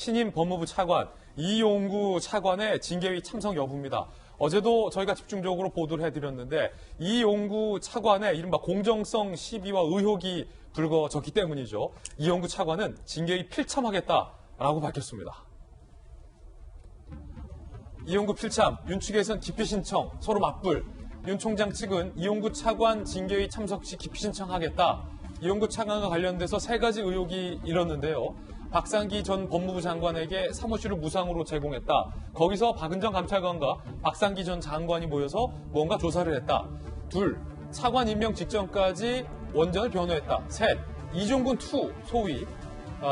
신임 법무부 차관 이용구 차관의 징계위 참석 여부입니다. 어제도 저희가 집중적으로 보도를 해드렸는데 이용구 차관의 이른바 공정성 시비와 의혹이 불거졌기 때문이죠. 이용구 차관은 징계위 필참하겠다라고 밝혔습니다. 이용구 필참, 윤 측에서는 기피 신청, 서로 맞불. 윤 총장 측은 이용구 차관 징계위 참석 시 기피 신청하겠다. 이용구 차관과 관련돼서 세 가지 의혹이 일었는데요. 박상기 전 법무부 장관에게 사무실을 무상으로 제공했다. 거기서 박은정 감찰관과 박상기 전 장관이 모여서 뭔가 조사를 했다. 둘, 차관 임명 직전까지 원전을 변호했다. 셋, 이종근 투 소위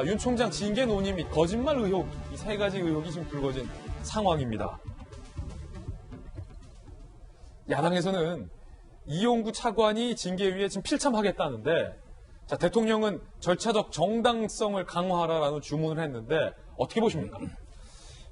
윤 총장 징계 논의 및 거짓말 의혹, 이 세 가지 의혹이 지금 불거진 상황입니다. 야당에서는 이용구 차관이 징계위에 지금 필참하겠다는데 자, 대통령은 절차적 정당성을 강화하라라는 주문을 했는데 어떻게 보십니까?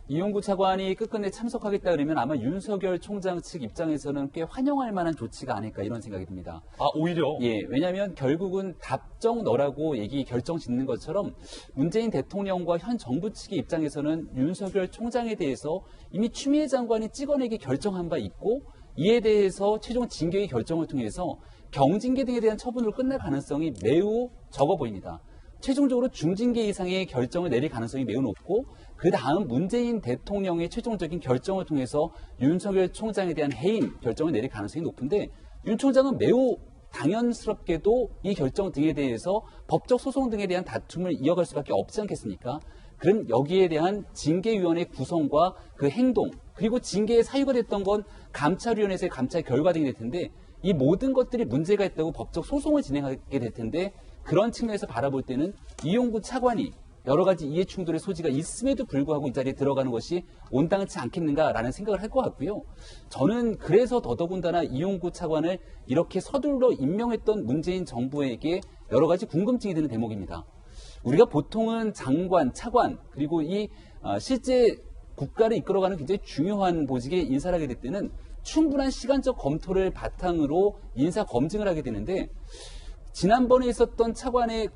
이용구 차관이 끝끝내 참석하겠다 그러면 아마 윤석열 총장 측 입장에서는 꽤 환영할 만한 조치가 아닐까 이런 생각이 듭니다. 아, 오히려? 예, 왜냐하면 결국은 답정 너라고 얘기 결정 짓는 것처럼 문재인 대통령과 현 정부 측의 입장에서는 윤석열 총장에 대해서 이미 추미애 장관이 찍어내기 결정한 바 있고 이에 대해서 최종 징계의 결정을 통해서 경징계 등에 대한 처분으로 끝날 가능성이 매우 적어 보입니다. 최종적으로 중징계 이상의 결정을 내릴 가능성이 매우 높고 그 다음 문재인 대통령의 최종적인 결정을 통해서 윤석열 총장에 대한 해임 결정을 내릴 가능성이 높은데 윤 총장은 매우 당연스럽게도 이 결정 등에 대해서 법적 소송 등에 대한 다툼을 이어갈 수밖에 없지 않겠습니까? 그럼 여기에 대한 징계위원회 구성과 그 행동 그리고 징계의 사유가 됐던 건 감찰위원회에서의 감찰 결과 등이 될 텐데 이 모든 것들이 문제가 있다고 법적 소송을 진행하게 될 텐데 그런 측면에서 바라볼 때는 이용구 차관이 여러 가지 이해 충돌의 소지가 있음에도 불구하고 이 자리에 들어가는 것이 온당치 않겠는가라는 생각을 할 것 같고요. 저는 그래서 더더군다나 이용구 차관을 이렇게 서둘러 임명했던 문재인 정부에게 여러 가지 궁금증이 드는 대목입니다. 우리가 보통은 장관, 차관 그리고 이 실제 국가를 이끌어가는 굉장히 중요한 보직에 인사를 하게 될 때는 충분한 시간적 검토를 바탕으로 인사 검증을 하게 되는데 지난번에 있었던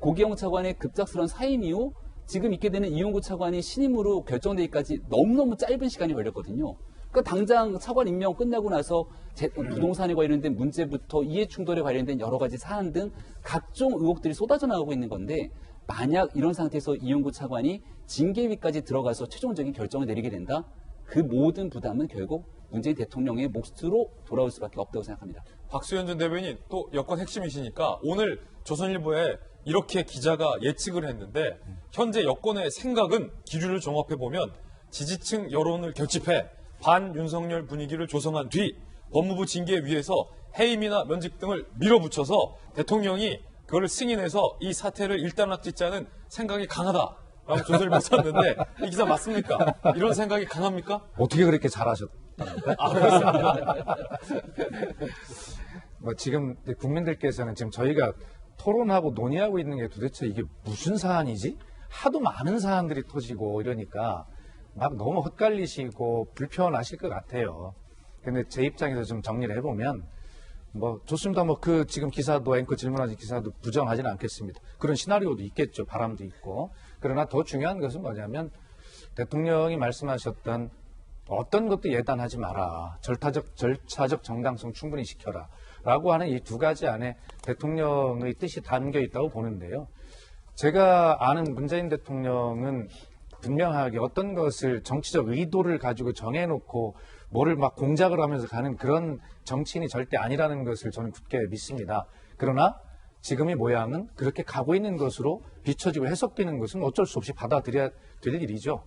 고기영 차관의 급작스러운 사임 이후 지금 있게 되는 이용구 차관이 신임으로 결정되기까지 너무너무 짧은 시간이 걸렸거든요. 그러니까 당장 차관 임명 끝나고 나서 부동산에 관련된 문제부터 이해 충돌에 관련된 여러 가지 사안 등 각종 의혹들이 쏟아져 나오고 있는 건데 만약 이런 상태에서 이용구 차관이 징계위까지 들어가서 최종적인 결정을 내리게 된다? 그 모든 부담은 결국 문재인 대통령의 몫으로 돌아올 수밖에 없다고 생각합니다. 박수현 전 대변인 또 여권 핵심이시니까 오늘 조선일보에 이렇게 기자가 예측을 했는데 현재 여권의 생각은 기류를 종합해보면 지지층 여론을 결집해 반윤석열 분위기를 조성한 뒤 법무부 징계위에서 해임이나 면직 등을 밀어붙여서 대통령이 그걸 승인해서 이 사태를 일단락짓자는 생각이 강하다. 라고 조선일보에 썼는데 이 기사 맞습니까? 이런 생각이 강합니까? 어떻게 그렇게 잘하셨다는데? 아, 그렇습니다. 뭐 지금 국민들께서는 지금 저희가 토론하고 논의하고 있는 게 도대체 이게 무슨 사안이지? 하도 많은 사안들이 터지고 이러니까 막 너무 헛갈리시고 불편하실 것 같아요. 근데 제 입장에서 좀 정리를 해보면 뭐 좋습니다. 뭐 그 지금 기사도 앵커 질문하신 기사도 부정하지는 않겠습니다. 그런 시나리오도 있겠죠. 바람도 있고. 그러나 더 중요한 것은 뭐냐면 대통령이 말씀하셨던 어떤 것도 예단하지 마라. 절차적 정당성 충분히 지켜라. 라고 하는 이 두 가지 안에 대통령의 뜻이 담겨 있다고 보는데요. 제가 아는 문재인 대통령은 분명하게 어떤 것을 정치적 의도를 가지고 정해놓고 뭐를 막 공작을 하면서 가는 그런 정치인이 절대 아니라는 것을 저는 굳게 믿습니다. 그러나 지금의 모양은 그렇게 가고 있는 것으로 비춰지고 해석되는 것은 어쩔 수 없이 받아들여야 될 일이죠.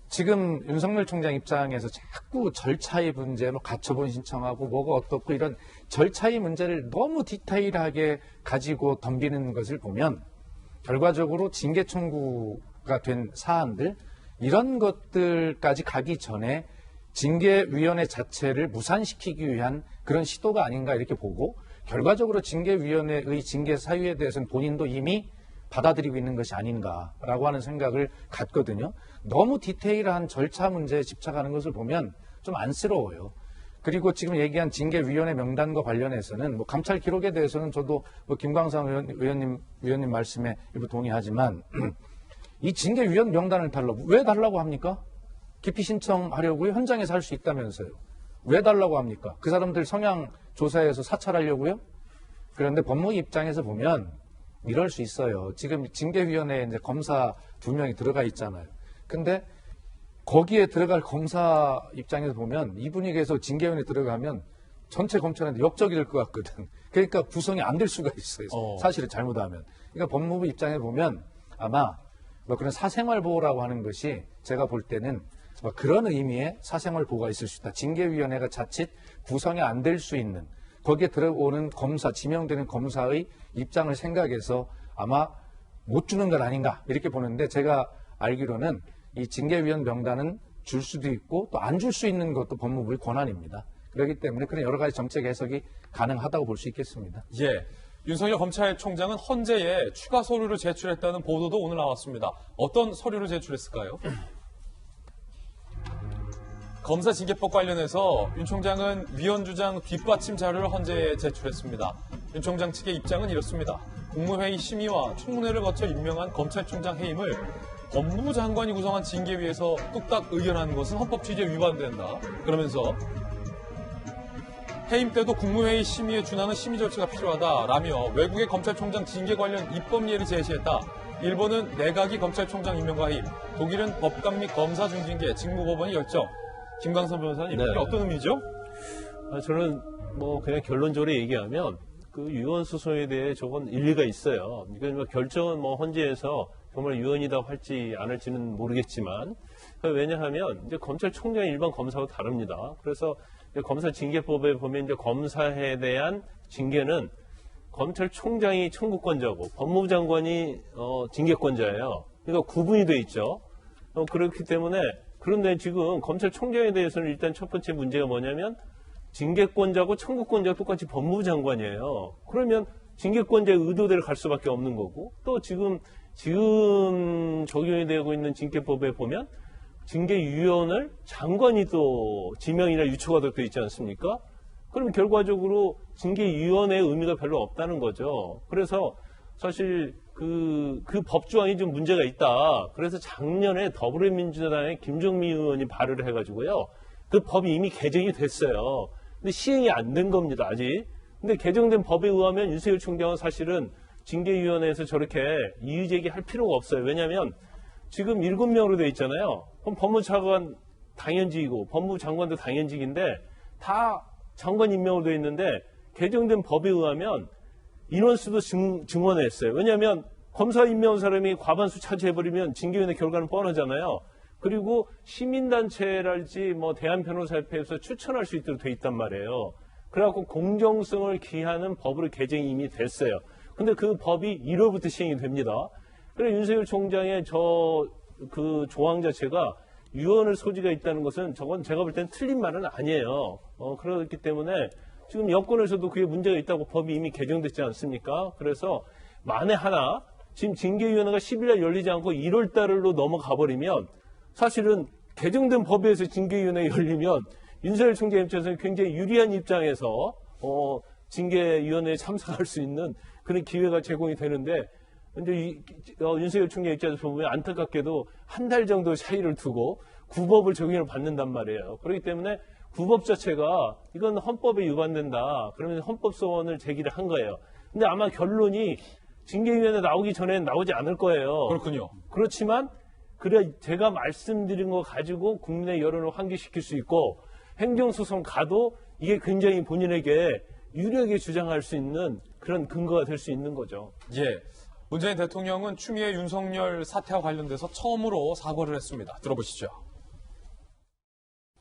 지금 윤석열 총장 입장에서 자꾸 절차의 문제, 뭐 가처분 신청하고 뭐가 어떻고 이런 절차의 문제를 너무 디테일하게 가지고 덤비는 것을 보면 결과적으로 징계 청구가 된 사안들 이런 것들까지 가기 전에 징계위원회 자체를 무산시키기 위한 그런 시도가 아닌가 이렇게 보고 결과적으로 징계위원회의 징계 사유에 대해서는 본인도 이미 받아들이고 있는 것이 아닌가라고 하는 생각을 갖거든요. 너무 디테일한 절차 문제에 집착하는 것을 보면 좀 안쓰러워요. 그리고 지금 얘기한 징계위원회 명단과 관련해서는 뭐 감찰 기록에 대해서는 저도 뭐 김광상 의원님 말씀에 일부 동의하지만 이 징계위원 명단을 달라고. 왜 달라고 합니까? 기피 신청하려고요? 현장에서 할 수 있다면서요. 왜 달라고 합니까? 그 사람들 성향 조사해서 사찰하려고요? 그런데 법무부 입장에서 보면 이럴 수 있어요. 지금 징계위원회에 이제 검사 2명이 들어가 있잖아요. 근데 거기에 들어갈 검사 입장에서 보면 이 분위기에서 징계위원회에 들어가면 전체 검찰한테 역적이 될 것 같거든. 그러니까 구성이 안 될 수가 있어요. 사실을 잘못하면. 그러니까 법무부 입장에 보면 아마 뭐 그런 사생활 보호라고 하는 것이 제가 볼 때는 뭐 그런 의미의 사생활 보호가 있을 수 있다. 징계위원회가 자칫 구성이 안 될 수 있는 거기에 들어오는 검사, 지명되는 검사의 입장을 생각해서 아마 못 주는 건 아닌가 이렇게 보는데 제가 알기로는 이 징계위원 명단은 줄 수도 있고 또 안 줄 수 있는 것도 법무부의 권한입니다. 그렇기 때문에 그런 여러 가지 정책 해석이 가능하다고 볼 수 있겠습니다. 예. 윤석열 검찰총장은 헌재에 추가 서류를 제출했다는 보도도 오늘 나왔습니다. 어떤 서류를 제출했을까요? 검사 징계법 관련해서 윤 총장은 위원 주장 뒷받침 자료를 헌재에 제출했습니다. 윤 총장 측의 입장은 이렇습니다. 국무회의 심의와 청문회를 거쳐 임명한 검찰총장 해임을 법무부 장관이 구성한 징계위에서 뚝딱 의견한 것은 헌법 취지에 위반된다. 그러면서 해임 때도 국무회의 심의에 준하는 심의 절차가 필요하다라며 외국의 검찰총장 징계 관련 입법 예를 제시했다. 일본은 내각이 검찰총장 임명과 해임, 독일은 법관 및 검사 중징계, 직무법원이 결정. 김광선 변호사님, 이게 어떤 의미죠? 저는 뭐 그냥 결론적으로 얘기하면 그 유언 소송에 대해 저건 일리가 있어요. 그러니까 결정은 뭐 헌재에서 정말 유언이다 할지 안 할지는 모르겠지만 왜냐하면 이제 검찰총장이 일반 검사와 다릅니다. 그래서 검사 징계법에 보면 이제 검사에 대한 징계는 검찰총장이 청구권자고 법무부 장관이 징계권자예요. 그러니까 구분이 돼 있죠. 그렇기 때문에 그런데 지금 검찰총장에 대해서는 일단 첫 번째 문제가 뭐냐면 징계권자고 청구권자가 똑같이 법무부 장관이에요. 그러면 징계권자의 의도대로 갈 수밖에 없는 거고 또 지금 적용이 되고 있는 징계법에 보면 징계위원을 장관이 또 지명이나 유초가 되어 있지 않습니까? 그럼 결과적으로 징계위원회의 의미가 별로 없다는 거죠. 그래서 사실 그 법조항이 좀 문제가 있다. 그래서 작년에 더불어민주당의 김종민 의원이 발의를 해가지고요. 그 법이 이미 개정이 됐어요. 근데 시행이 안 된 겁니다, 아직. 근데 개정된 법에 의하면 윤석열 총장은 사실은 징계위원회에서 저렇게 이의제기할 필요가 없어요. 왜냐하면 지금 7명으로 되어 있잖아요. 그럼 법무차관 당연직이고 법무부 장관도 당연직인데 다 장관 임명으로 되어 있는데 개정된 법에 의하면 인원수도 증원했어요. 왜냐하면 검사 임명한 사람이 과반수 차지해버리면 징계위원회 결과는 뻔하잖아요. 그리고 시민단체랄지 뭐 대한변호사협회에서 추천할 수 있도록 돼 있단 말이에요. 그래갖고 공정성을 기하는 법으로 개정이 이미 됐어요. 근데 그 법이 1월부터 시행이 됩니다. 그래 윤석열 총장의 그 조항 자체가 유언을 소지가 있다는 것은 저건 제가 볼 때는 틀린 말은 아니에요. 그렇기 때문에 지금 여권에서도 그게 문제가 있다고 법이 이미 개정됐지 않습니까? 그래서 만에 하나 지금 징계위원회가 10일날 열리지 않고 1월달로 넘어가 버리면 사실은 개정된 법에 의해서 징계위원회가 열리면 윤석열 총장 입장에서는 굉장히 유리한 입장에서 징계위원회에 참석할 수 있는 그런 기회가 제공이 되는데 이제 윤석열 총장 입장에서 보면 안타깝게도 한 달 정도 차이를 두고 구법을 적용을 받는단 말이에요. 그렇기 때문에 구법 자체가 이건 헌법에 위반된다. 그러면 헌법소원을 제기를 한 거예요. 근데 아마 결론이 징계위원회 나오기 전에 나오지 않을 거예요. 그렇군요. 그렇지만 그래 제가 말씀드린 거 가지고 국민의 여론을 환기시킬 수 있고 행정소송 가도 이게 굉장히 본인에게 유리하게 주장할 수 있는 그런 근거가 될 수 있는 거죠. 예. 문재인 대통령은 추미애 윤석열 사태와 관련돼서 처음으로 사과를 했습니다. 들어보시죠.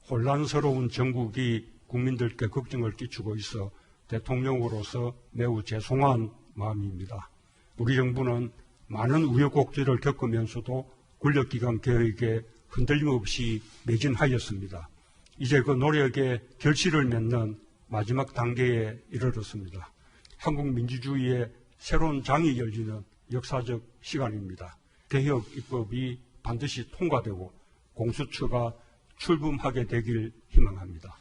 혼란스러운 정국이 국민들께 걱정을 끼치고 있어 대통령으로서 매우 죄송한 마음입니다. 우리 정부는 많은 우여곡절을 겪으면서도 권력기관 개혁에 흔들림 없이 매진하였습니다. 이제 그 노력에 결실을 맺는 마지막 단계에 이르렀습니다. 한국 민주주의의 새로운 장이 열리는 역사적 시간입니다. 개혁 입법이 반드시 통과되고 공수처가 출범하게 되길 희망합니다.